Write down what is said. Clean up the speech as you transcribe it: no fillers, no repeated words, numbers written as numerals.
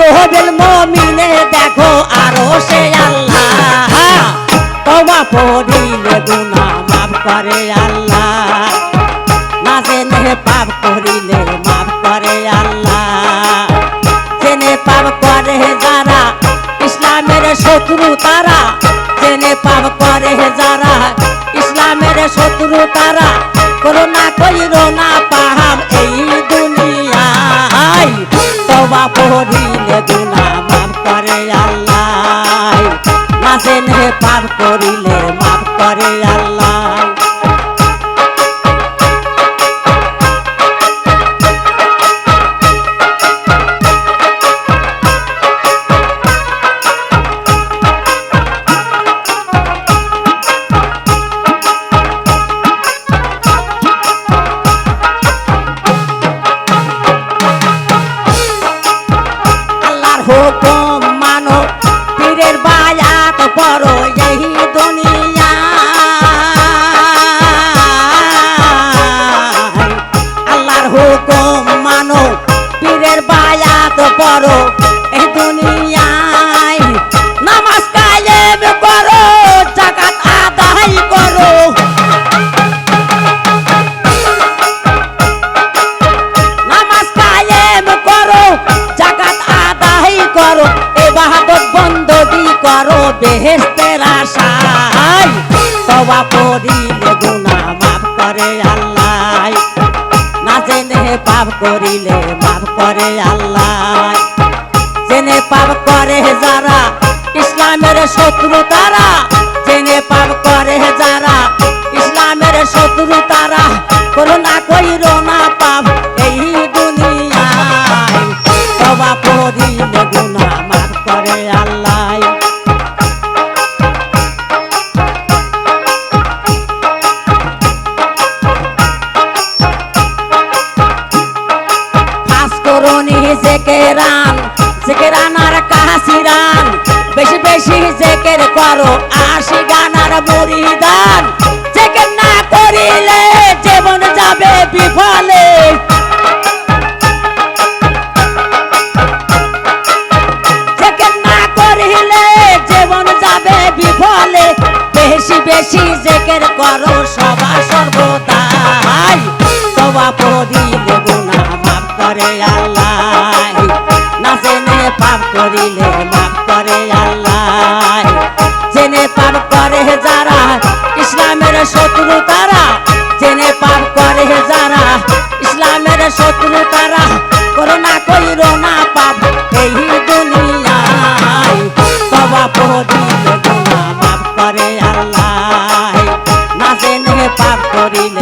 রুহুল মুমিনে দেখো আরো সে আল্লাহ তওবা পড়িলে গুনাহ মাফ করে আল্লাহ না জেনে পাপ করিলে মাফ করে আল্লাহ জেনে পাপ করে যারা ইসলামের শত্রু তারা জেনে পাপ করে যারা ইসলামের শত্রু তারা করোনা কইরো না পাহাম এই দুনিয়ায় তওবা পড়িলে গুনাহ মাফ করে আল্লাহ না জেনে পাপ করিলে মাফ করে আল্লাহ হুকুম মানো পীরের বায়াত পড়ো এই দুনিয়া আল্লাহর হুকুম মানো পীরের বায়াত পড়ো এই দুনিয়ায় নামাজ কায়েম করো যাকাত আদায় করো নামাজ কায়েম করো যাকাত আদায় করো ইবাদত বندگی করো বেহেশতের আশায় তওবা পড়িলে গুনাহ মাফ করে আল্লাহ না জেনে পাপ করিলে মাফ করে আল্লাহ জেনে পাপ করে যারা ইসলামের শত্রু তারা জেনে পাপ করে যারা ইসলামের শত্রু তারা করোনা কইরো না পাপ এই দুনিয়ায় তওবা পড়িলে গুনাহ মাফ করে আল্লাহ ফাস করোনি জিকিরান আর কাসিরান বেশি বেশি জিকির করো আশিকান আর মুরিদান জিকির না করিলে জীবন যাবে বিফলে জিকির না করিলে জীবন যাবে বিফলে বেশি বেশি জিকির করো সদা সর্বদাই তওবা পড়িলে গুনাহ মাফ করে আল্লাহ না জেনে পাপ করিলে মাফ করে আল্লাহ জেনে পাপ করে যারা ইসলামের শত্রু তারা জেনে পাপ করে যারা ইসলামের শত্রু তারা করোনা কইরো না পাপ এই দুনিয়ায় তওবা পড়িলে গুনাহ মাফ করে আল্লাহ না জেনে পাপ করিলে